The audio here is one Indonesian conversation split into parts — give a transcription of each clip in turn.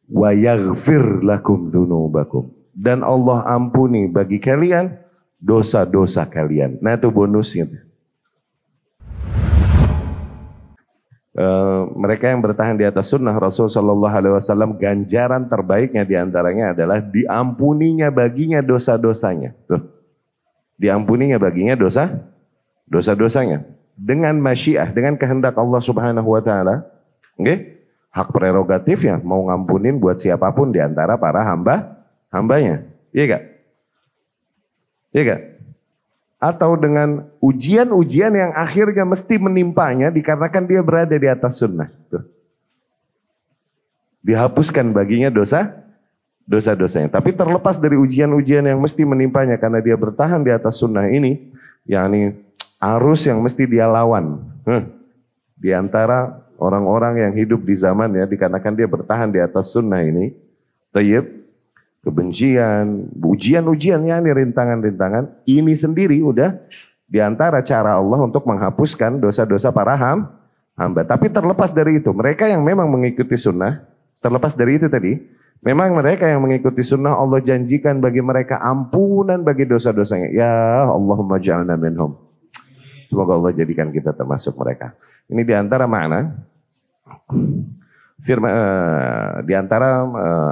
wa yaghfir lakum dzunubakum, dan Allah ampuni bagi kalian dosa-dosa kalian. Nah itu bonusnya. Mereka yang bertahan di atas sunnah Rasul Sallallahu Alaihi Wasallam, ganjaran terbaiknya diantaranya adalah diampuninya baginya dosa-dosanya. Tuh. Diampuninya baginya dosa-dosanya. Dengan masyiah, dengan kehendak Allah Subhanahu Wa Taala. Okay? Hak prerogatifnya mau ngampunin buat siapapun di antara para hambanya. Iya gak? Iya gak? Atau dengan ujian-ujian yang akhirnya mesti menimpanya dikarenakan dia berada di atas sunnah. Tuh. Dihapuskan baginya dosa-dosanya. Tapi terlepas dari ujian-ujian yang mesti menimpanya karena dia bertahan di atas sunnah ini, yakni arus yang mesti dia lawan. Di antara orang-orang yang hidup di zaman ya, dikarenakan dia bertahan di atas sunnah ini, tayyib, kebencian, ujian-ujian, ya ini rintangan-rintangan, ini sendiri udah diantara cara Allah untuk menghapuskan dosa-dosa para hamba. Tapi terlepas dari itu, mereka yang memang mengikuti sunnah, terlepas dari itu tadi, memang mereka yang mengikuti sunnah Allah janjikan bagi mereka ampunan bagi dosa-dosanya. Ya Allahumma ja'alna minhum. Semoga Allah jadikan kita termasuk mereka. Ini diantara makna firman diantara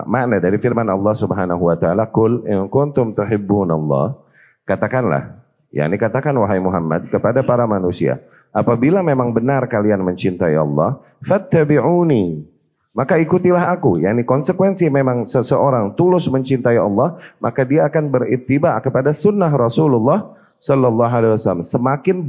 makna dari firman Allah Subhanahu wa taala, qul in kuntum tuhibbunallah, katakanlah, yakni katakan wahai Muhammad kepada para manusia, apabila memang benar kalian mencintai Allah, fattabi'uni, maka ikutilah aku. Yakni konsekuensi memang seseorang tulus mencintai Allah, maka dia akan berittiba kepada sunnah Rasulullah Sallallahu Alaihi Wasallam. Semakin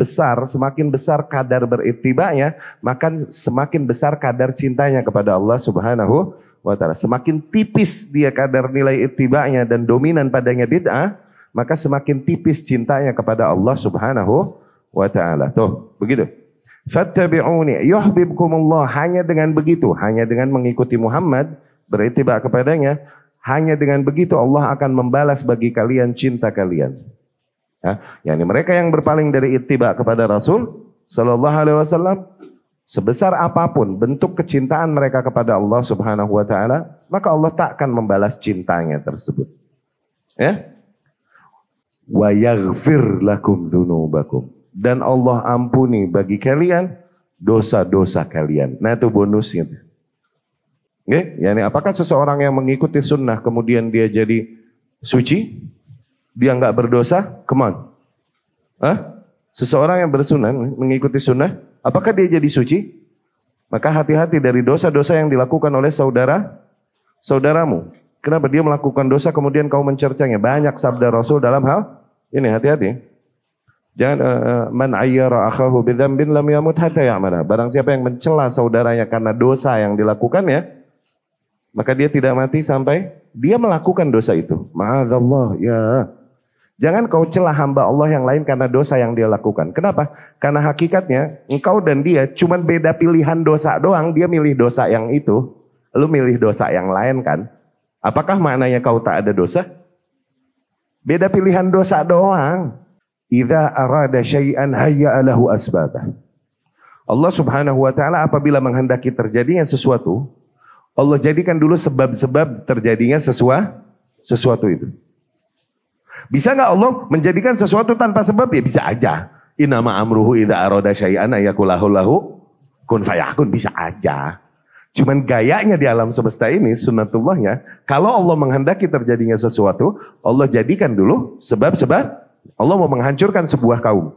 besar kadar berittibanya, maka semakin besar kadar cintanya kepada Allah Subhanahu wa Ta'ala. Semakin tipis dia kadar nilai ittibanya dan dominan padanya bid'ah, maka semakin tipis cintanya kepada Allah Subhanahu wa Ta'ala. Tuh, begitu. Fattabi'uni yuhibbukumullah. Hanya dengan begitu, hanya dengan mengikuti Muhammad, berittiba kepadanya, hanya dengan begitu Allah akan membalas bagi kalian cinta kalian. Ya, yakni mereka yang berpaling dari ittiba kepada Rasul Sallallahu Alaihi Wasallam, sebesar apapun bentuk kecintaan mereka kepada Allah Subhanahu Wa Taala, maka Allah tak akan membalas cintanya tersebut. Ya, wa yaghfir lakum dzunubakum, dan Allah ampuni bagi kalian dosa-dosa kalian. Nah itu bonusnya. Oke, yakni apakah seseorang yang mengikuti sunnah kemudian dia jadi suci? Dia nggak berdosa, come on. Seseorang yang bersunnah, mengikuti sunnah, apakah dia jadi suci? Maka hati-hati dari dosa-dosa yang dilakukan oleh saudaramu. Kenapa dia melakukan dosa kemudian kau mencercanya? Banyak sabda Rasul dalam hal ini, hati-hati. Jangan man ayyara akhahu bidzambin lam yamut hatta ya'mala. Barang siapa yang mencela saudaranya karena dosa yang dilakukannya, maka dia tidak mati sampai dia melakukan dosa itu. Ma'adzallah, ya. Jangan kau celah hamba Allah yang lain karena dosa yang dia lakukan. Kenapa? Karena hakikatnya engkau dan dia cuman beda pilihan dosa doang. Dia milih dosa yang itu, lu milih dosa yang lain kan. Apakah maknanya kau tak ada dosa? Beda pilihan dosa doang. Idza arada syai'an hayya'a lahu asbabah. Allah Subhanahu wa taala apabila menghendaki terjadinya sesuatu, Allah jadikan dulu sebab-sebab terjadinya sesuatu itu. Bisa nggak Allah menjadikan sesuatu tanpa sebab? Ya bisa aja. Innama amruhu idza arada syai'an ayakulahu lahu kun fayakun, bisa aja. Cuman gayanya di alam semesta ini sunnatullahnya, kalau Allah menghendaki terjadinya sesuatu, Allah jadikan dulu sebab-sebab. Allah mau menghancurkan sebuah kaum.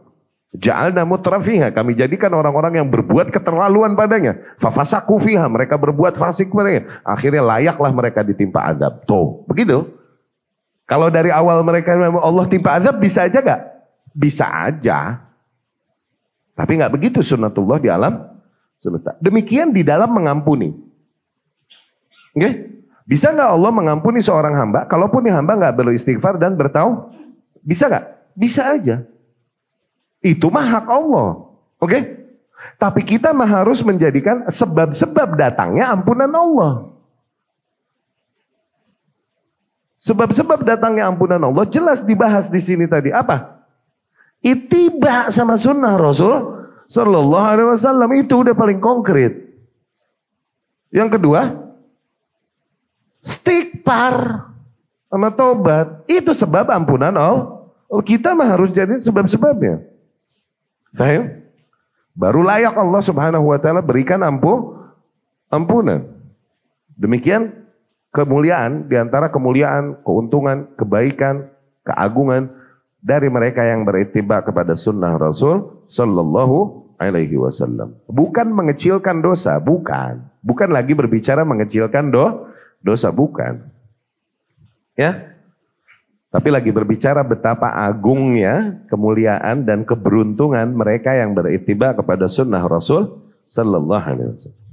Ja'alna mutrafiha, kami jadikan orang-orang yang berbuat keterlaluan padanya. Fafasaku fiha, mereka berbuat fasik padanya. Akhirnya layaklah mereka ditimpa azab. Tuh, begitu. Kalau dari awal mereka Allah timpa azab, bisa aja gak? Bisa aja. Tapi gak begitu sunnatullah di alam semesta. Demikian di dalam mengampuni. Okay? Bisa gak Allah mengampuni seorang hamba? Kalaupun hamba gak beristighfar dan bertaubat, bisa gak? Bisa aja. Itu mah hak Allah. Oke? Tapi kita mah harus menjadikan sebab-sebab datangnya ampunan Allah. Sebab-sebab datangnya ampunan Allah jelas dibahas di sini tadi. Apa? Ittiba sama sunnah Rasul Sallallahu Alaihi Wasallam, itu udah paling konkret. Yang kedua, istighfar sama tobat. Itu sebab ampunan Allah. Kita mah harus jadi sebab-sebabnya. Faham? Baru layak Allah Subhanahu wa taala berikan ampunan. Demikian kemuliaan, diantara kemuliaan, keuntungan, kebaikan, keagungan dari mereka yang berittiba kepada sunnah Rasul sallallahu alaihi wasallam. Bukan mengecilkan dosa, bukan. Bukan lagi berbicara mengecilkan dosa, bukan. Ya. Tapi lagi berbicara betapa agungnya kemuliaan dan keberuntungan mereka yang berittiba kepada sunnah Rasul sallallahu alaihi wasallam.